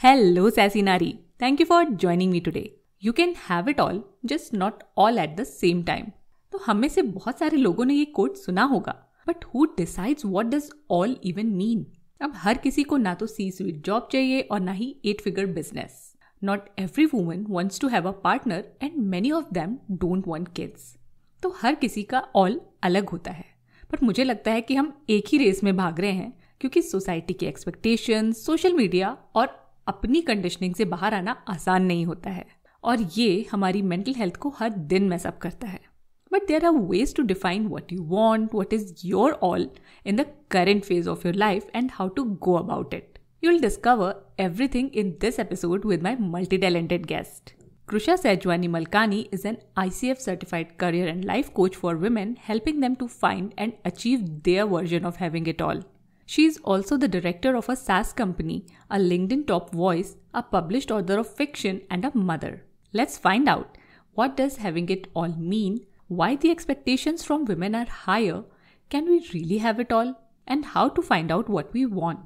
Hello, Sassy Nari. Thank you for joining me today. You can have it all, just not all at the same time. तो हम में से बहुत सारे लोगों ने ये कोट सुना होगा, but who decides what does all even mean? अब हर किसी को ना तो सी स्वीट जॉब चाहिए और ना ही 8 figure business. Not every woman wants to have a partner and many of them don't want kids. तो हर किसी का ऑल अलग होता है, बट मुझे लगता है कि हम एक ही रेस में भाग रहे हैं क्योंकि सोसाइटी की एक्सपेक्टेशंस, सोशल मीडिया और अपनी कंडीशनिंग से बाहर आना आसान नहीं होता है और ये हमारी मेंटल हेल्थ को हर दिन मैसअप करता है. But there are ways to define what you want, what is your all in the current phase of your life and how to go about it. You'll discover everything in this episode with my multi-talented guest. Krusha Sejwani Malkani is an ICF certified career and life coach for women, helping them to find and achieve their version of having it all. She is also the director of a SaaS company, a LinkedIn top voice, a published author of fiction, and a mother. Let's find out what does having it all mean, why the expectations from women are higher, can we really have it all, and how to find out what we want.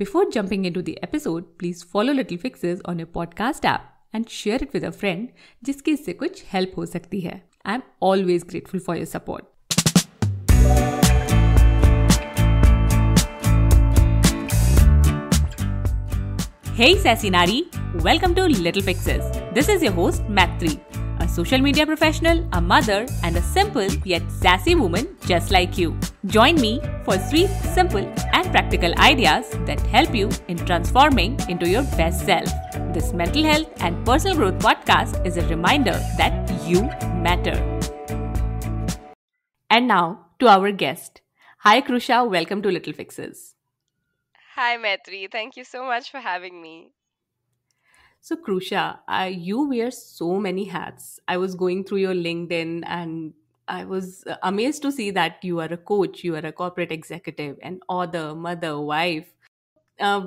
Before jumping into the episode, please follow Little Fixes on your podcast app and share it with a friend जिसकी इससे कुछ help हो सकती है. I'm always grateful for your support. Hey Sassy Nari, welcome to Little Fixes. This is your host Matri, a social media professional, a mother, and a simple yet sassy woman just like you. Join me for 3 simple and practical ideas that help you in transforming into your best self. This mental health and personal growth podcast is a reminder that you matter. And now to our guest. Hi Krusha, welcome to Little Fixes. Hi, Maitri. Thank you so much for having me. So, Krusha, you wear so many hats. I was going through your LinkedIn and I was amazed to see that you are a coach, you are a corporate executive, an author, mother, wife.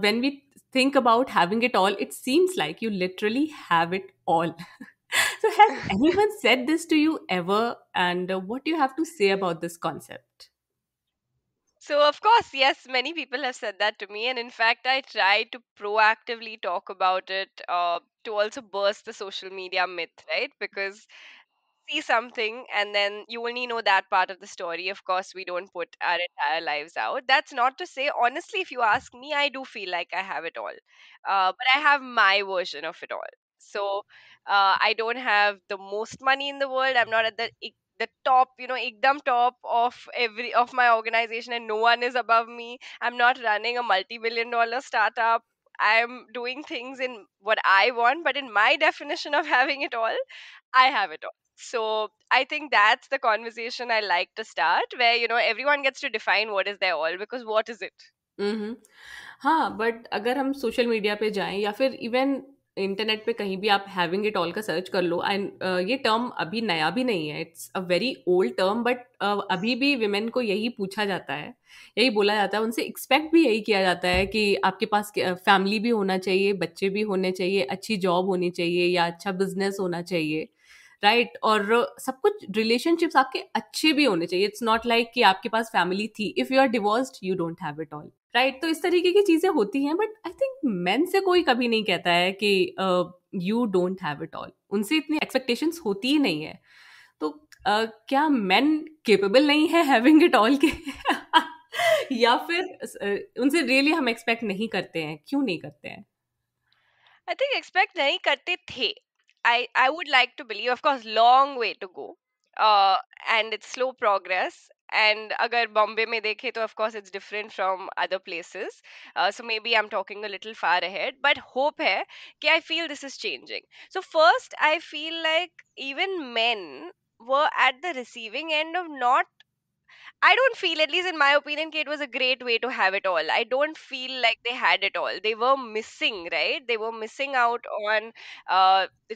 When we think about having it all, it seems like you literally have it all. So, has anyone said this to you ever? And what do you have to say about this concept? So, of course, yes, many people have said that to me. And in fact, I try to proactively talk about it to also burst the social media myth, right? Because see something and then you only know that part of the story. Of course, we don't put our entire lives out. That's not to say, honestly, if you ask me, I do feel like I have it all. But I have my version of it all. So I don't have the most money in the world. I'm not at the top, ekdam top of every of my organization, and no one is above me. I'm not running a multi-million-dollar startup. I'm doing things in what I want, but in my definition of having it all, I have it all. So I think that's the conversation I like to start, where everyone gets to define what is their all, because what is it? हम्म. हाँ, but अगर हम social media पे जाएं या फिर even internet पे कहीं भी आप हैविंग इट ऑल का सर्च कर लो, एंड ये टर्म अभी नया भी नहीं है, it's a very old term, but अभी भी विमेन को यही पूछा जाता है, यही बोला जाता है, उनसे एक्सपेक्ट भी यही किया जाता है कि आपके पास फैमिली भी होना चाहिए, बच्चे भी होने चाहिए, अच्छी जॉब होनी चाहिए या अच्छा बिजनेस होना चाहिए, राइट? और सब कुछ रिलेशनशिप्स आपके अच्छे भी होने चाहिए. इट्स नॉट लाइक कि आपके पास फैमिली थी, if you are divorced you don't have it all, right? तो इस तरीके की चीजें होती हैं, बट आई थिंक मेन से कोई कभी नहीं कहता है कि you don't have it all. उनसे इतनी एक्सपेक्टेशंस होती ही नहीं है. तो क्या मेन केपेबल नहीं है हैविंग इट ऑल के? या फिर उनसे रियली हम एक्सपेक्ट नहीं करते हैं? क्यों नहीं करते हैं? I think expect nahi karte the. I would like to believe, of course, long way to go, and it's slow progress. And agar Bombay mein dekhe, to of course it's different from other places. So maybe I'm talking a little far ahead, but hope hai कि I feel this is changing. So first, I feel like even men were at the receiving end of not, I don't feel, at least in my opinion, it was a great way to have it all. I don't feel like they had it all. They were missing, right? They were missing out on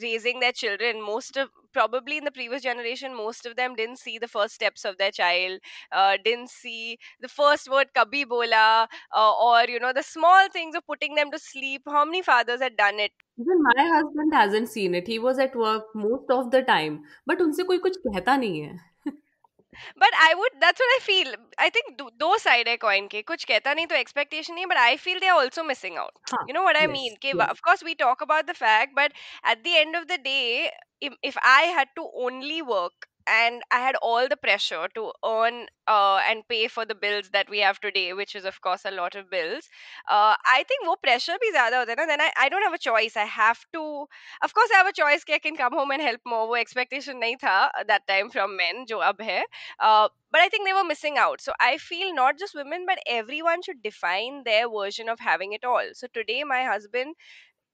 raising their children. Most of, probably in the previous generation, most of them didn't see the first steps of their child, didn't see the first word kabhi bola, or the small things of putting them to sleep. How many fathers had done it? Even my husband hasn't seen it. He was at work most of the time, but उनसे कोई कुछ कहता नहीं है. but I would, that's what I feel. I think दो side है coin के, कुछ कहता नहीं तो expectation नहीं, but I feel they are also missing out. हाँ. You know what I mean? Yes, कि yes. of course we talk about the fact, but at the end of the day, if I had to only work and I had all the pressure to earn and pay for the bills that we have today, which is of course a lot of bills, I think वो pressure भी ज़्यादा होता है ना, then I don't have a choice. I have to, of course I have a choice कि I can come home and help more. वो expectation नहीं था that time from men जो अब है. But I think they were missing out. So I feel not just women, but everyone should define their version of having it all. So today, my husband,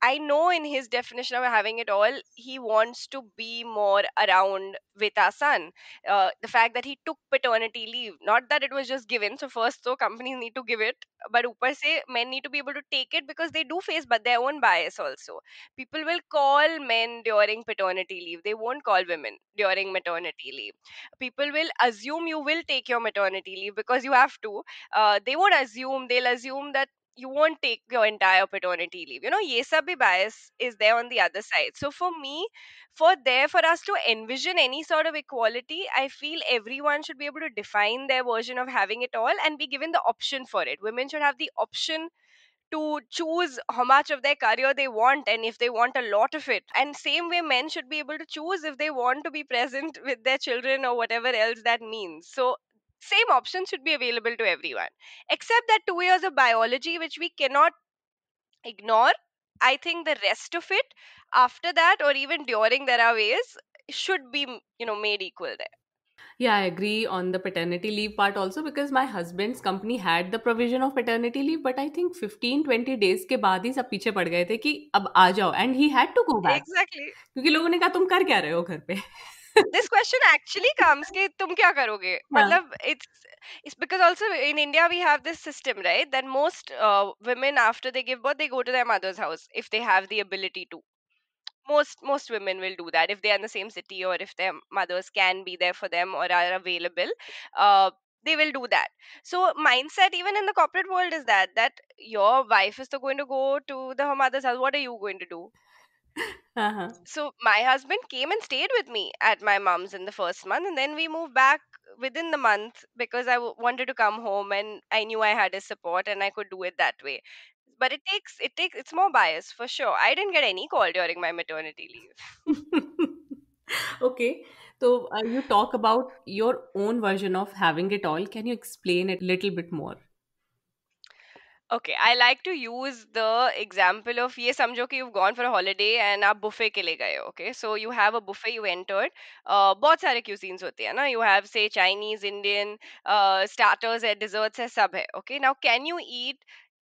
I know in his definition of having it all, he wants to be more around with our son. The fact that he took paternity leave, not that it was just given. So first, so companies need to give it, but upar se men need to be able to take it because they do face but their own bias also. People will call men during paternity leave. They won't call women during maternity leave. People will assume you will take your maternity leave because you have to. They won't assume. They'll assume that you won't take your entire paternity leave. You know, ye sab bhi bias is there on the other side. So for me, for us to envision any sort of equality, I feel everyone should be able to define their version of having it all and be given the option for it. Women should have the option to choose how much of their career they want and if they want a lot of it, and same way men should be able to choose if they want to be present with their children or whatever else that means. So same options should be available to everyone, except that 2 years of biology which we cannot ignore. I think the rest of it after that or even during there are ways should be, made equal there. Yeah, I agree on the paternity leave part also because my husband's company had the provision of paternity leave, but I think 15-20 days के बाद ही सब पीछे पड़ गए थे कि अब आ जाओ, and he had to go back Exactly. क्योंकि लोगों ने कहा तुम कर क्या रहे हो घर पे. This question actually comes कि तुम क्या करोगे, हाँ. मतलब it's because also in India we have this system, right, that most women after they give birth they go to their mother's house if they have the ability to. Most women will do that if they are in the same city or if their mothers can be there for them or are available. uh, they will do that. So mindset even in the corporate world is that your wife is still going to go to the her mother's house. What are you going to do? हाँ, हाँ. So my husband came and stayed with me at my mom's in the first month, and then we moved back within the month because wanted to come home, and I knew I had his support and I could do it that way. But it's more bias for sure. I didn't get any call during my maternity leave. Okay, so you talk about your own version of having it all. Can you explain it a little bit more? Okay, I like to use the example of ये समझो कि you've gone for a holiday and आप buffet के लिए गए हो. Okay, so you have a buffet, you entered. बहुत सारे cuisines होते हैं ना. You have say Chinese, Indian, starters है, desserts है, सब है. Okay, now can you eat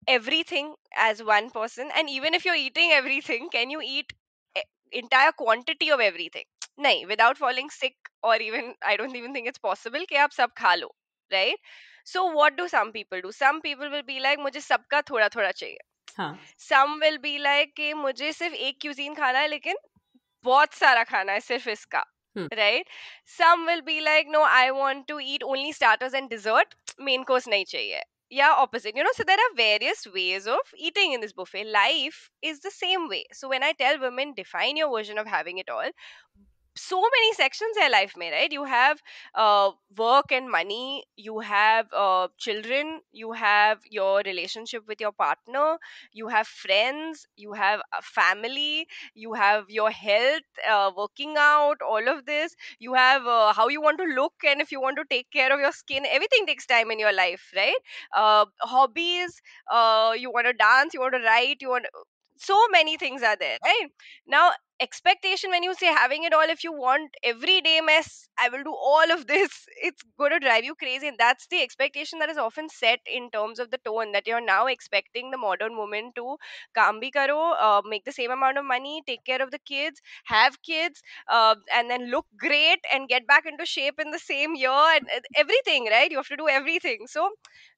everything as one person? And even if you're eating everything, can you eat e- entire quantity of everything? नहीं, without falling sick, or even I don't even think it's possible कि आप सब खा लो, right? So what do some people do? Some people will be like मुझे सबका थोड़ा थोड़ा चाहिए. हाँ. Some will be like कि मुझे सिर्फ एक cuisine खाना है लेकिन बहुत सारा खाना है सिर्फ इसका, Hmm. right? Some will be like no, I want to eat only starters and dessert, main course नहीं चाहिए. Yeah, opposite. So there are various ways of eating in this buffet. Life is the same way. So when I tell women define your version of having it all, so many sections in life mein, right? You have work and money, you have children, you have your relationship with your partner, you have friends, you have a family, you have your health, working out, all of this. You have how you want to look, and if you want to take care of your skin, everything takes time in your life, right? Hobbies, you want to dance, you want to write, you want, so many things are there, right? Now expectation, when you say having it all, if you want everyday mess, I will do all of this, it's going to drive you crazy. And that's the expectation that is often set in terms of the tone that you're now expecting the modern woman to काम भी करो, make the same amount of money, take care of the kids, have kids, and then look great and get back into shape in the same year, and everything, right? You have to do everything. So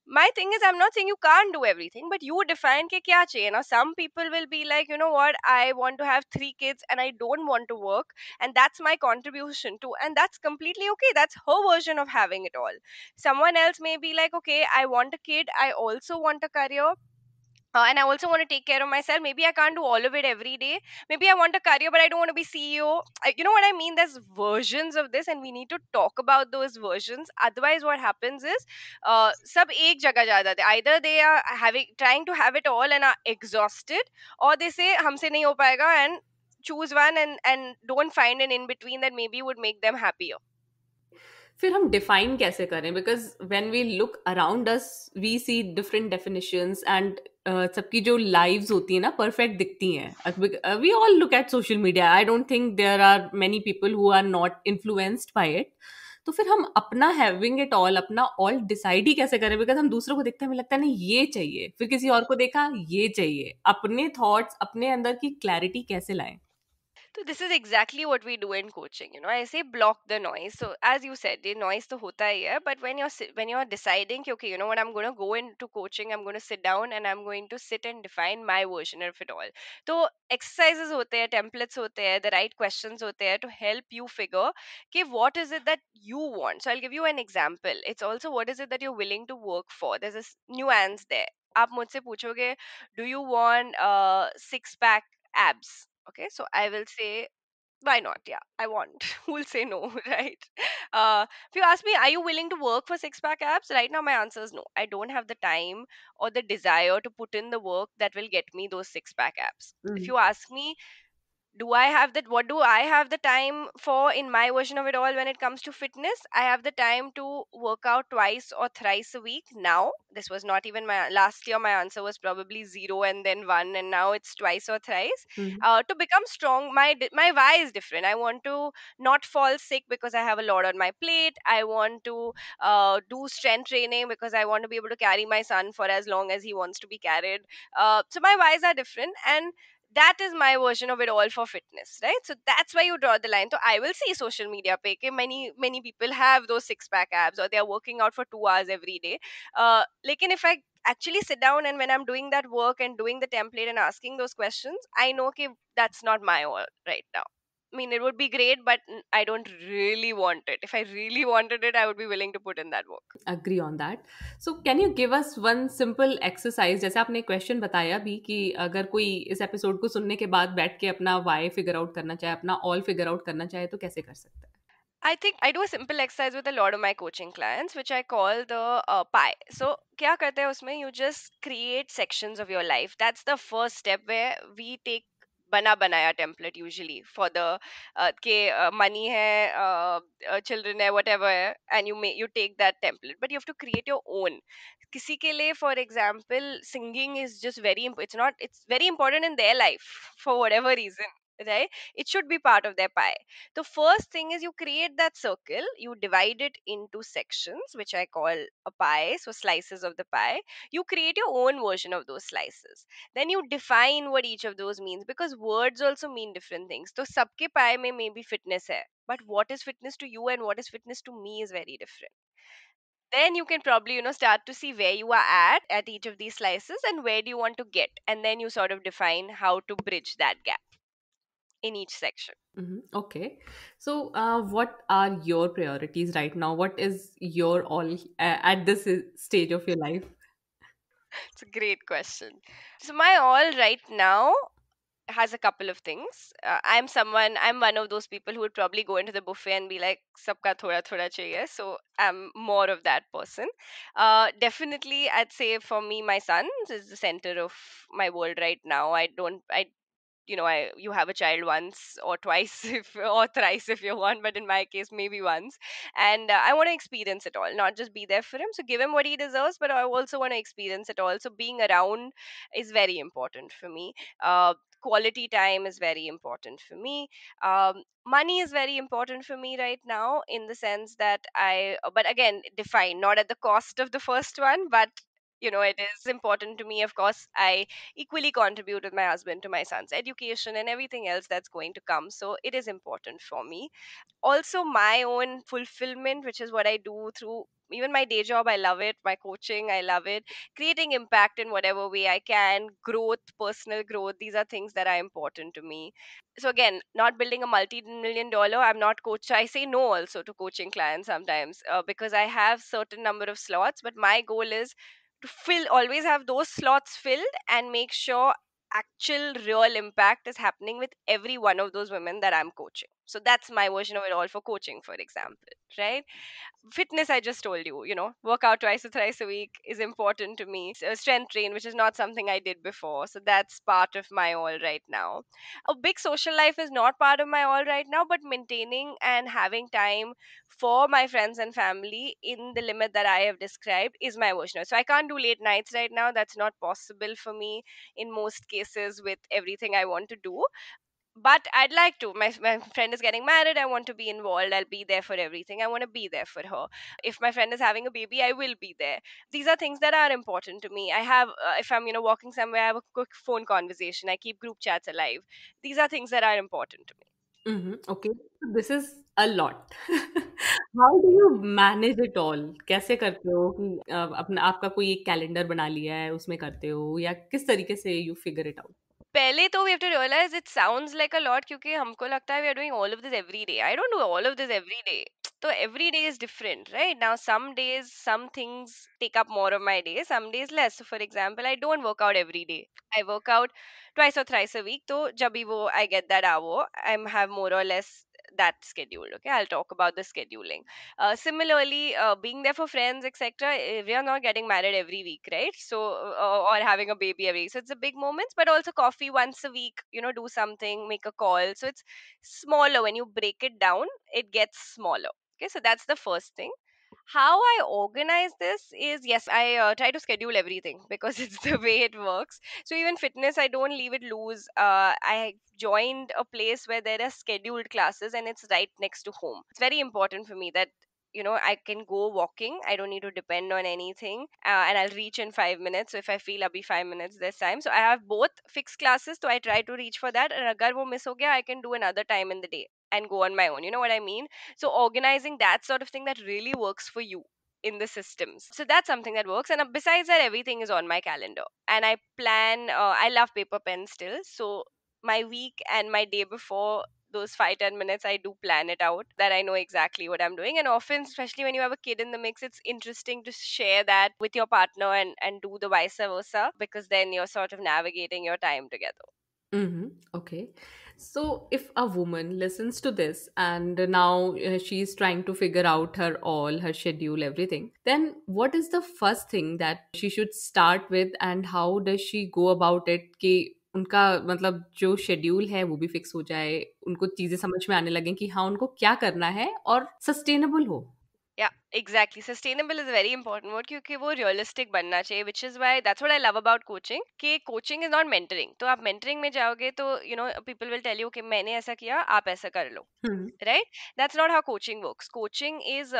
my thing is, I'm not saying you can't do everything, but you define ke kya chahiye. Now some people will be like, you know what, I want to have 3 kids and I don't want to work, and that's my contribution too, and that's completely okay. That's her version of having it all. Someone else may be like, okay, I want a kid, I also want a career, and I also want to take care of myself. Maybe I can't do all of it every day. Maybe I want a career, but I don't want to be CEO. You know what I mean? There's versions of this, and we need to talk about those versions. Otherwise, what happens is, sab ek jagah ja jate. Either they are having trying to have it all and are exhausted, or they say हमसे नहीं हो पाएगा and choose one and don't find an in between that maybe would make them happier. फिर हम define कैसे करें? Because when we look around us we see different definitions and सबकी जो लाइव्स होती है ना परफेक्ट दिखती हैं. We all look at social media. I don't think there are many people who are not influenced by it. तो फिर हम अपना हैविंग इट ऑल, अपना ऑल डिसाइड ही कैसे करें? बिकॉज हम दूसरों को देखते हैं, हमें लगता है नहीं ये चाहिए, फिर किसी और को देखा ये चाहिए. अपने थॉट्स, अपने अंदर की क्लैरिटी कैसे लाएं? So this is exactly what we do in coaching. You know, I say block the noise. So as you said, the noise to hota hai hai, but when you're deciding, कि, okay, you know what, I'm going to go into coaching, I'm going to sit down and I'm going to sit and define my version of it all. So exercises hote hai, templates hote hai, the right questions hote hai to help you figure, okay, what is it that you want. So I'll give you an example. It's also what is it that you're willing to work for. There's this nuance there. आप मुझसे पूछोगे, do you want six pack abs? Okay, so I will say, why not? Yeah, I want. Who'll say no, right? If you ask me, are you willing to work for six pack abs? Right now, my answer is no. I don't have the time or the desire to put in the work that will get me those six pack abs. If you ask me, do I have that? What do I have the time for in my version of it all when it comes to fitness? I have the time to work out twice or thrice a week now. This was not even my last year. My answer was probably zero and then one, and now it's twice or thrice. To become strong, my why is different. I want to not fall sick because I have a lot on my plate. I want to do strength training because I want to be able to carry my son for as long as he wants to be carried. So my whys are different, and that is my version of it all for fitness, right? So that's why you draw the line. So I will see social media pe ke many people have those six pack abs or they are working out for 2 hours every day. Lekin if I actually sit down and when I'm doing that work and doing the template and asking those questions, I know okay, that's not my all right now. I mean, it would be great, but I don't really want it. If I really wanted it, I would be willing to put in that work. Agree on that. So can you give us one simple exercise? जैसे आपने question बताया भी कि अगर कोई इस episode को सुनने के बाद बैठ के अपना वाई फिगर आउट करना चाहे, अपना ऑल फिगर आउट करना चाहे, तो कैसे कर सकता है? I think I do a simple exercise with a lot of my coaching clients, which I call the pie. So, क्या करते हैं उसमें? You just create sections of your life. That's the first step where we take बना बनाया template usually for the के money है, children है, whatever है, and you take that template, but you have to create your own. किसी के लिए, for example, singing is just it's very important in their life for whatever reason, right? It should be part of their pie. The first thing is you create that circle, you divide it into sections, which I call a pie, so slices of the pie. You create your own version of those slices. Then you define what each of those means, because words also mean different things. So sabke pie mein maybe fitness hai, but what is fitness to you and what is fitness to me is very different. Then you can probably, start to see where you are at each of these slices and where do you want to get, and then you sort of define how to bridge that gap in each section. Okay. So, what are your priorities right now? What is your all at this stage of your life? It's a great question. So my all right now has a couple of things. I'm one of those people who would probably go into the buffet and be like, "Sabka thoda thoda chahiye." So I'm more of that person. Definitely, I'd say for me, my son is the center of my world right now. I you have a child once or twice if or thrice if you want, but in my case maybe once. And I want to experience it all, not just be there for him. So give him what he deserves, but I also want to experience it all. So being around is very important for me. Quality time is very important for me. Money is very important for me right now, in the sense that but again, define not at the cost of the first one, but it is important to me. Of course, I equally contribute with my husband to my son's education and everything else that's going to come, so it is important for me. Also my own fulfillment, which is what I do through even my day job. I love it. My coaching, I love it. Creating impact in whatever way I can, growth, personal growth, these are things that are important to me. So again, not building a multi-million dollar, I'm not coach. I say no also to coaching clients sometimes, because I have certain number of slots, but my goal is to fill, always have those slots filled, and make sure actual real impact is happening with every one of those women that I'm coaching. So that's my version of it all for coaching, for example, right? Fitness, I just told you, work out twice or thrice a week is important to me. Strength train, which is not something I did before, so that's part of my all right now. A big social life is not part of my all right now, but maintaining and having time for my friends and family in the limit that I have described is my version. So I can't do late nights right now. That's not possible for me in most cases with everything I want to do, but I'd like to. My friend is getting married. I want to be involved. I'll be there for everything. I want to be there for her. If my friend is having a baby, I will be there. These are things that are important to me. I have, if I'm, walking somewhere, I have a quick phone conversation. I keep group chats alive. These are things that are important to me. Okay, this is a lot. How do you manage it all? कैसे करते हो कि अपना आपका कोई एक calendar बना लिया है उसमें करते हो, या किस तरीके से यू फिगर इट आउट? पहले तो we have to realise it sounds like a lot, क्योंकि हमको लगता है we are doing all of this every day. I don't do all of this every day. तो every day is different, right? Now some days some things take up more of my day, some days less. So for example, I don't work out every day. I work out twice or thrice a week. So jab bhi wo I get that hour, I have more or less that scheduled. Okay, I'll talk about the scheduling. Similarly, being there for friends, etc. We are not getting married every week, right? So, or having a baby every week. So it's a big moments, but also coffee once a week. Do something, make a call. So it's smaller. When you break it down, it gets smaller. Okay, so that's the first thing. How I organize this is, yes, I try to schedule everything because it's the way it works. So even fitness, I don't leave it loose. I joined a place where there are scheduled classes and it's right next to home. It's very important for me that I can go walking. I don't need to depend on anything, and I'll reach in 5 minutes. So if I feel I'll be 5 minutes this time, so I have both fixed classes. So I try to reach for that, and agar wo miss ho gaya, I can do another time in the day and go on my own. You know what I mean? So organizing that sort of thing that really works for you in the systems. So that's something that works. And besides that, everything is on my calendar. And I plan, I love paper pen still. So my week and my day before, those 5-10 minutes, I do plan it out that I know exactly what I'm doing. And often, especially when you have a kid in the mix, it's interesting to share that with your partner and do the vice versa, because then you're sort of navigating your time together. Mm-hmm. Okay. So if a woman listens to this and now she's trying to figure out her all, her schedule, everything, then what is the first thing that she should start with, and how does she go about it कि उनका मतलब जो schedule है वो भी fix हो जाए, उनको चीजें समझ में आने लगे कि हाँ उनको क्या करना है और सस्टेनेबल हो? Yeah, exactly. Sustainable is a very important word क्योंकि वो realistic बनना चाहिए, which is why that's what I love about coaching. कि coaching is not mentoring. तो आप mentoring में जाओगे तो people will tell you कि मैंने ऐसा किया, आप ऐसा कर लो. हम्म। Right? That's not how coaching works. Coaching is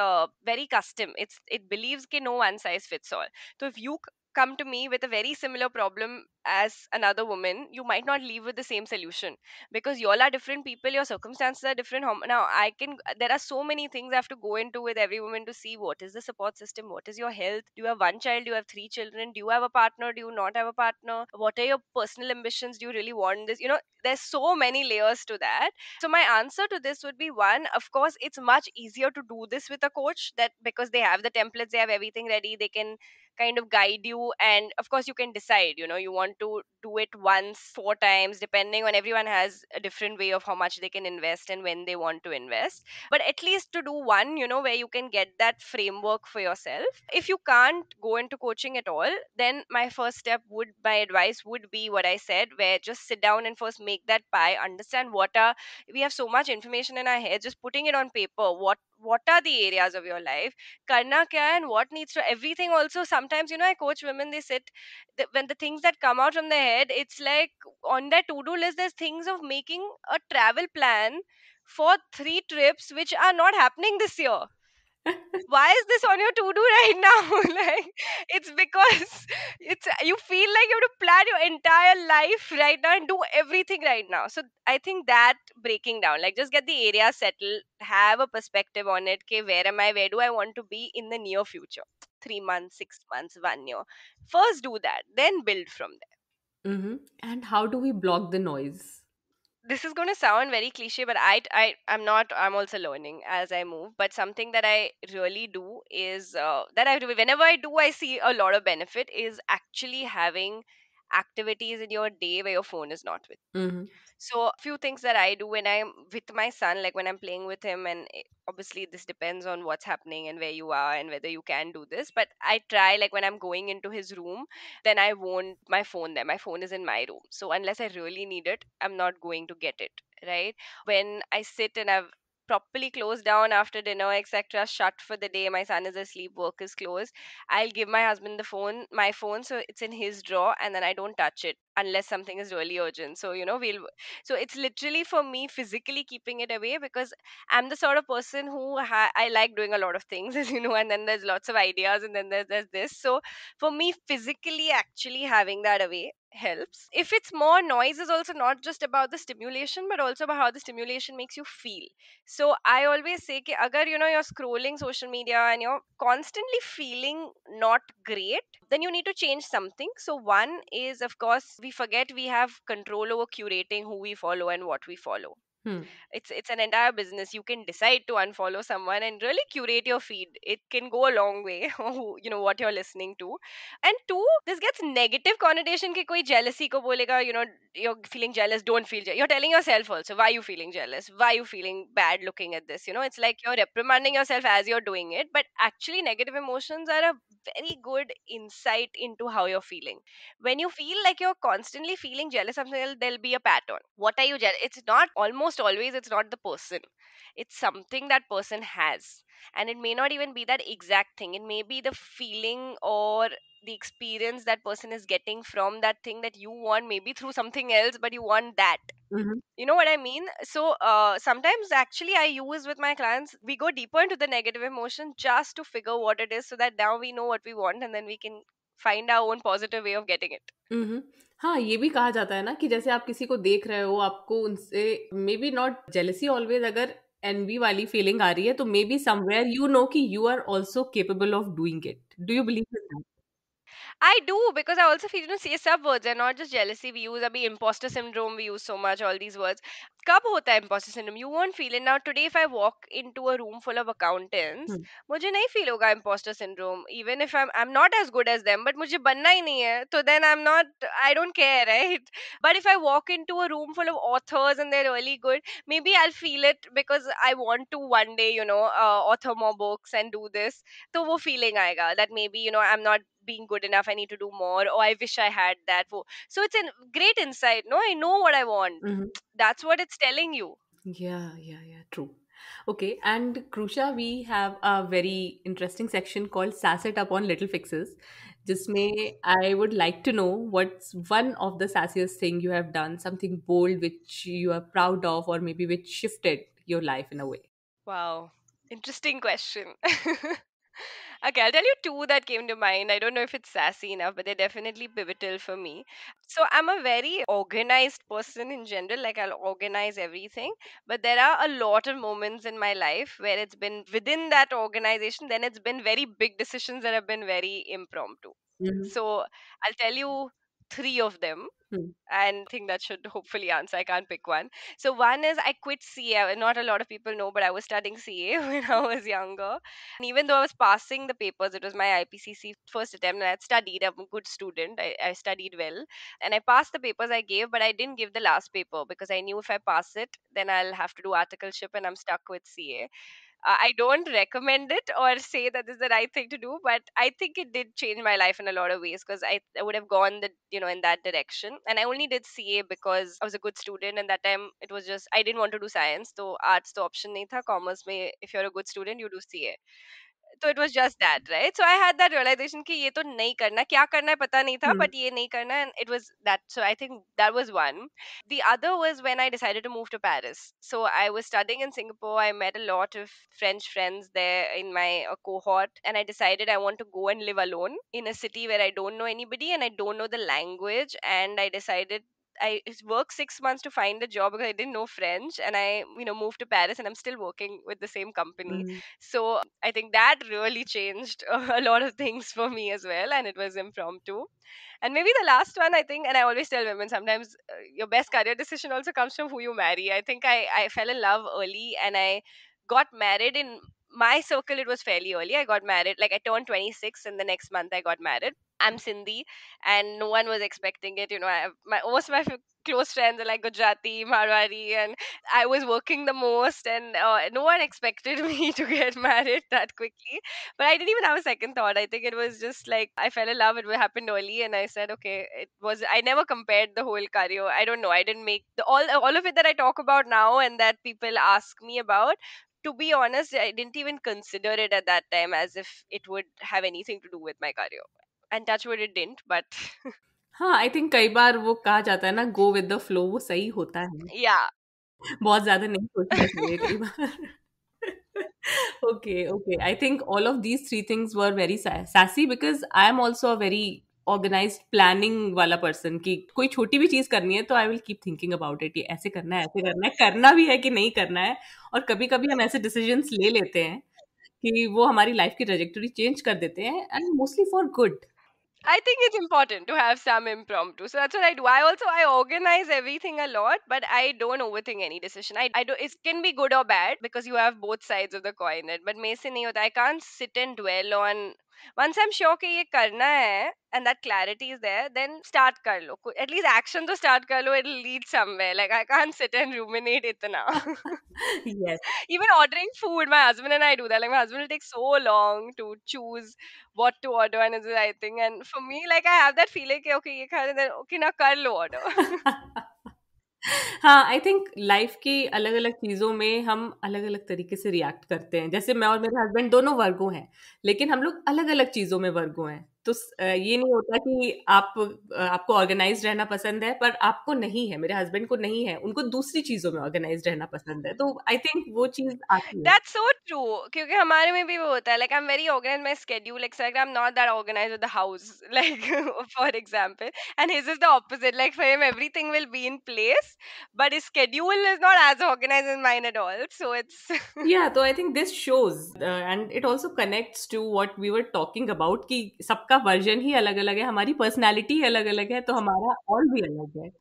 very custom. It believes कि no one size fits all. So if you come to me with a very similar problem as another woman, you might not leave with the same solution because you all are different people, your circumstances are different. Now there are so many things I have to go into with every woman to see what is the support system, what is your health, do you have one child, do you have three children, do you have a partner, do you not have a partner, what are your personal ambitions, do you really want this, there's so many layers to that. So my answer to this would be, one, of course it's much easier to do this with a coach, that because they have the templates, they have everything ready, they can kind of guide you, and of course you can decide, you want to do it once, four times, depending on, everyone has a different way of how much they can invest and when they want to invest, but at least to do one, where you can get that framework for yourself. If you can't go into coaching at all, then my advice would be what I said, where just sit down and first make that pie, understand we have so much information in our head, just putting it on paper, what are the areas of your life, karna kya hai, and what needs to, everything. Also sometimes, I coach women, they sit, when the things that come out from their head, it's like on their to do list there's things of making a travel plan for 3 trips which are not happening this year. Why is this on your to do right now? Like, it's because it's, you feel like you have to plan your entire life right now and do everything right now. So I think that breaking down, like, just get the area settled, have a perspective on it. Okay, where am I, where do I want to be in the near future, 3 months, 6 months, 1 year? First do that, then build from there. Mm-hmm. And how do we block the noise? this is going to sound very cliche, but I'm not, I'm also learning as I move. But something that I really do is that I do whenever I do, I see a lot of benefit is actually having activities in your day where your phone is not with. Mm-hmm. So, few things that I do when I'm with my son, like when I'm playing with him, and obviously this depends on what's happening and where you are and whether you can do this. But I try, like when I'm going into his room, then I won't my phone there. My phone is in my room. So unless I really need it, I'm not going to get it. Right? When I sit and I've properly closed down after dinner, etc., shut for the day, my son is asleep, work is closed, I'll give my husband the phone, my phone, so it's in his drawer, and then I don't touch it unless something is really urgent. So, we'll so it's literally for me physically keeping it away, because I'm the sort of person who I like doing a lot of things, as you know, and then there's lots of ideas, and then there's this. So for me, physically actually having that away helps. If it's more noise, is also not just about the stimulation, but also about how the stimulation makes you feel. So I always say कि अगर you're scrolling social media and you're constantly feeling not great, then you need to change something. So one is, of course, we forget we have control over curating who we follow and what we follow. Hmm. It's an entire business. You can decide to unfollow someone and really curate your feed. It can go a long way, what you're listening to. And two, this gets negative connotation कि कोई jealousy को बोलेगा, you're feeling jealous, don't feel jealous. You're telling yourself also, why you feeling jealous? Why you feeling bad looking at this? It's like you're reprimanding yourself as you're doing it. But actually, negative emotions are a very good insight into how you're feeling. When you feel like you're constantly feeling jealous of something, there'll be a pattern. What are you jealous? It's not, almost always it's not the person, it's something that person has. And it may not even be that exact thing, it may be the feeling or the experience that person is getting from that thing that you want, maybe through something else, but you want that. Mm-hmm. You know what I mean? So sometimes actually I use with my clients, we go deeper into the negative emotion just to figure what it is, so that now we know what we want, and then we can find our own positive way of getting it. हम्म। हाँ, ये भी कहा जाता है ना कि जैसे आप किसी को देख रहे हो, आपको उनसे maybe not jealousy always, अगर एनवी वाली फीलिंग आ रही है तो maybe somewhere you know कि you are also capable of doing it. Do you believe in that? I do, because I also feel, say sub words are not just jealousy. We use abhi imposter syndrome. We use so much all these words. कब होता है imposter syndrome? You won't feel it. Now today, if I walk into a room full of accountants, मुझे नहीं feel होगा imposter syndrome. Even if I'm not as good as them, but मुझे बनना ही नहीं है. So then I'm not. I don't care, right? But if I walk into a room full of authors and they're really good, maybe I'll feel it because I want to one day, author more books and do this. तो वो feeling आएगा that maybe I'm not being good enough, I need to do more, or I wish I had that. So it's a great insight. No, I know what I want. That's what it's telling you. Yeah, true. Okay, and Krusha, we have a very interesting section called Sass It Up on Little Fixes. जिसमें I would like to know what's one of the sassiest thing you have done, something bold which you are proud of, or maybe which shifted your life in a way. Wow, interesting question. Okay, I'll tell you two that came to mind. I don't know if it's sassy enough, but they're definitely pivotal for me. So I'm a very organized person in general, like I'll organize everything. But there are a lot of moments in my life where it's been within that organization, then it's been very big decisions that have been very impromptu. Mm-hmm. So I'll tell you three of them, and think that should hopefully answer. I can't pick one. So one is I quit CA. Not a lot of people know, but I was studying CA when I was younger. And even though I was passing the papers, it was my IPCC first attempt, and I had studied. I'm a good student. I studied well, and I passed the papers I gave, but I didn't give the last paper because I knew if I pass it, then I'll have to do articleship, and I'm stuck with CA. I don't recommend it or say that this is the right thing to do, but I think it did change my life in a lot of ways, because I would have gone in that direction. And I only did CA because I was a good student, and that time it was just I didn't want to do science, so arts the option nahi tha. Commerce mein, if you're a good student, you do CA. So it was just that, right? So I had that realization कि ये तो नहीं करना, क्या करना है पता नहीं था, Hmm. but ये नहीं करना, and it was that. So I think that was one. The other was when I decided to move to Paris. So I was studying in Singapore. I met a lot of French friends there in my cohort, and I decided I want to go and live alone in a city where I don't know anybody and I don't know the language. And I decided I worked 6 months to find a job because I didn't know French, and I moved to Paris, and I'm still working with the same company. Mm. So I think that really changed a lot of things for me as well, and it was impromptu. And maybe the last one, I think, and I always tell women sometimes your best career decision also comes from who you marry. I think I fell in love early, and I got married in my circle. It was fairly early. I got married, like I turned 26, and the next month I got married. I'm Sindhi, and no one was expecting it. Most of my close friends are like Gujarati, Marwari, and I was working the most, and no one expected me to get married that quickly. But I didn't even have a second thought. I think it was just like I fell in love. It happened early, and I said, okay, it was. I never compared the whole career. I don't know. I didn't make all of it that I talk about now, and that people ask me about. To be honest, I didn't even consider it at that time as if it would have anything to do with my career. And touch wood, it didn't. But हाँ, I think कई बार वो कहा जाता है ना, go with the flow, वो सही होता है। yeah. बहुत ज़्यादा नहीं सोचना चाहिए कई बार। Okay, okay. I think all of these three things were very sassy because I am also a very organized planning वाला person कि कोई छोटी भी चीज़ करनी है तो I will keep thinking about it, ये ऐसे करना भी है कि नहीं करना है। और कभी-कभी हम ऐसे decisions ले लेते हैं कि वो हमारी लाइफ की ट्रेजेक्टरी चेंज कर देते हैं, and mostly for good. I think it's important to have some impromptu. So that's what I do. I organize everything a lot, but I don't overthink any decision. I do it can be good or bad because you have both sides of the coin. But मेरे से नहीं होता. I can't sit and dwell on. Once I'm sure कि ये करना है and that clarity is there, then start कर लो. At least action तो start कर लो. It'll lead somewhere. Like I can't sit and ruminate इतना. Yes. Even ordering food, my husband and I do that. Like my husband will take so long to choose what to order and is the right thing. And for me, like I have that feeling, कि, okay, ये खाना then okay ना कर लो order. हाँ, I think life की अलग-अलग चीज़ों में हम अलग-अलग तरीके से रिएक्ट करते हैं। जैसे मैं और मेरे हस्बैंड दोनों वर्गो हैं, लेकिन हम लोग अलग-अलग चीज़ों में वर्गो हैं। तो ये नहीं होता कि आपको ऑर्गनाइज़्ड रहना पसंद है, पर आपको नहीं है, मेरे हस्बैंड को नहीं है, उनको दूसरी चीज़ों में ऑर्गनाइज़्ड रहना पसंद है। तो आई थिंक वो चीज़ आती है। That's so true. क्योंकि हमारे में भी वो होता है. Like I'm very organized my schedule. Like I'm not that organized with the house. Like for example, and his is the opposite. Like for him, everything will be in place, but his schedule is not as organized as mine at all. So it's Yeah, तो I think this shows and it also connects to what we were talking about कि सबका version ही अलग-अलग है, हमारी personality ही अलग-अलग है, तो हमारा ऑल भी अलग है।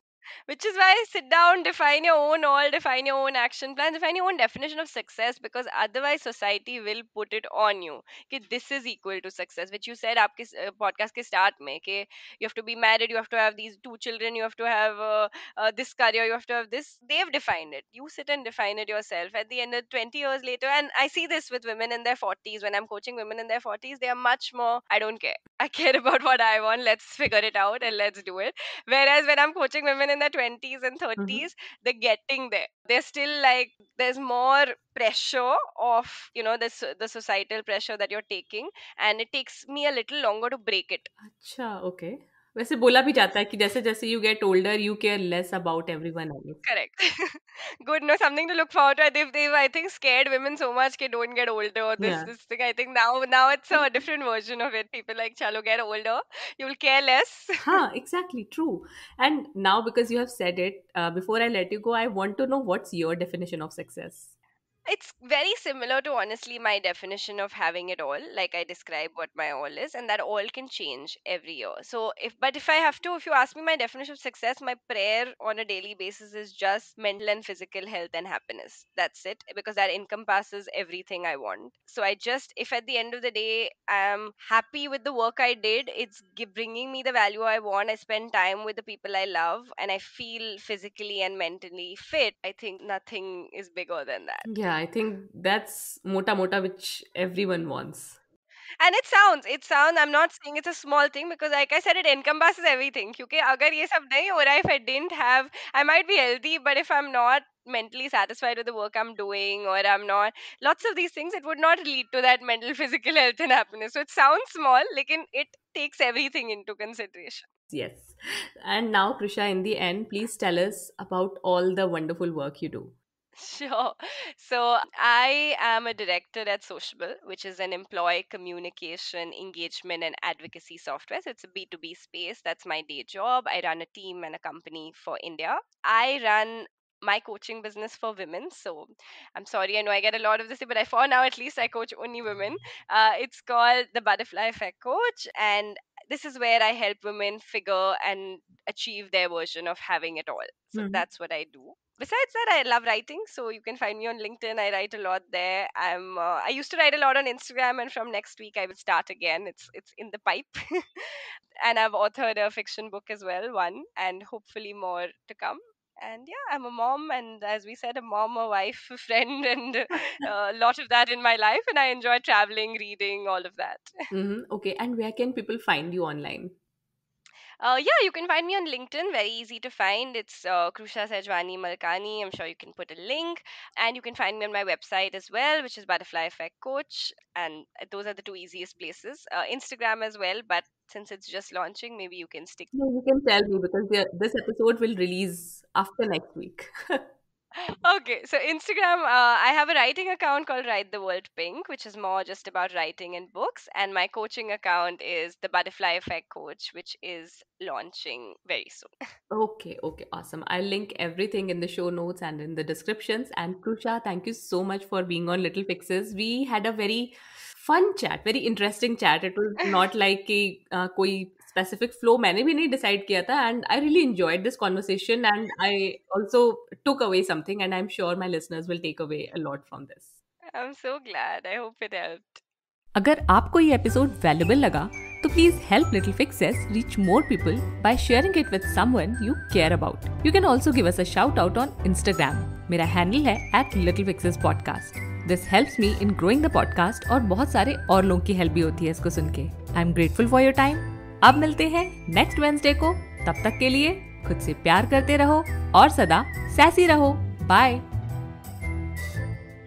which is why sit down, define your own all, define your own action plan, define your own definition of success, because otherwise society will put it on you कि this is equal to success, which you said आपके podcast के start में कि you have to be married, you have to have these two children, you have to have this career, you have to have this. They've defined it. You sit and define it yourself. At the end of 20 years later, and I see this with women in their 40s. When I'm coaching women in their 40s, they are much more, I don't care. I care about what I want. Let's figure it out and let's do it. Whereas when I'm coaching women in their 20s and Mhm. 30s, they're getting there. They're still like, there's more pressure of, the societal pressure that you're taking. And it takes me a little longer to break it. अच्छा, okay. वैसे बोला भी जाता है कि जैसे-जैसे you get older, you care less about everyone else. Correct. Good. No, something to look forward to. They've I think scared women so much they don't get older or this Yeah. this thing. I think now it's a different version of it. People like chalo get older. You'll care less. हाँ, exactly, true. And now because you have said it, before I let you go, I want to know what's your definition of success? It's very similar to honestly my definition of having it all. Like I describe what my all is, and that all can change every year. So if I have to, if you ask me my definition of success, my prayer on a daily basis is just mental and physical health and happiness. That's it, because that encompasses everything I want. So I just, if at the end of the day I'm happy with the work I did, it's bringing me the value I want. I spend time with the people I love, and I feel physically and mentally fit. I think nothing is bigger than that. Yeah, I think that's mota mota which everyone wants. And it sounds, I'm not saying it's a small thing, because like I said, it encompasses everything. क्योंकि अगर ये सब नहीं हो रहा है, if I didn't have, I might be healthy, but if I'm not mentally satisfied with the work I'm doing, or I'm not, lots of these things, it would not lead to that mental physical health and happiness. So it sounds small, like it takes everything into consideration. Yes. And now, Krisha, in the end, please tell us about all the wonderful work you do. Sure. So I am a director at Sociable, which is an employee communication, engagement, and advocacy software. So it's a B2B space. That's my day job. I run a team and a company for India. I run my coaching business for women. So I'm sorry, I know I get a lot of this, but for now at least I coach only women. It's called the Butterfly Effect Coach, and this is where I help women figure and achieve their version of having it all. So Hmm. that's what I do. Besides that, I love writing, so you can find me on LinkedIn. I write a lot there. I used to write a lot on Instagram, and from next week I will start again. It's in the pipe. And I've authored a fiction book as well, one, and hopefully more to come. And yeah, I'm a mom, and as we said, a mom, a wife, a friend, and a lot of that in my life. And I enjoy traveling, reading, all of that. Okay, and where can people find you online? Yeah, you can find me on LinkedIn. Very easy to find. It's Krusha Sejwani Malkani. I'm sure you can put a link. And you can find me on my website as well, which is Butterfly Effect Coach. And those are the two easiest places. Instagram as well, but since it's just launching, maybe you can stick. No, you can tell me because this episode will release after next week. Okay, so Instagram, I have a writing account called Write the World Pink, which is more just about writing and books. And my coaching account is the Butterfly Effect Coach, which is launching very soon. Okay, okay, awesome. I'll link everything in the show notes and in the descriptions. And Krusha, thank you so much for being on Little Fixes. We had a very fun chat, very interesting chat. It was not like कि कोई specific flow मैंने भी नहीं decide किया था, and I really enjoyed this conversation, and I also took away something, and I'm sure my listeners will take away a lot from this. I'm so glad. I hope it helped. अगर आपको ये episode valuable लगा तो please help little fixes reach more people by sharing it with someone you care about. You can also give us a shout out on Instagram. मेरा handle है @littlepixespodcast. This helps me in growing the podcast और बहुत सारे और लोगों की help भी होती है इसको सुन के. I am grateful for your time. अब मिलते हैं नेक्स्ट वेडनेसडे को. तब तक के लिए खुद से प्यार करते रहो और सदा सैसी रहो. बाय.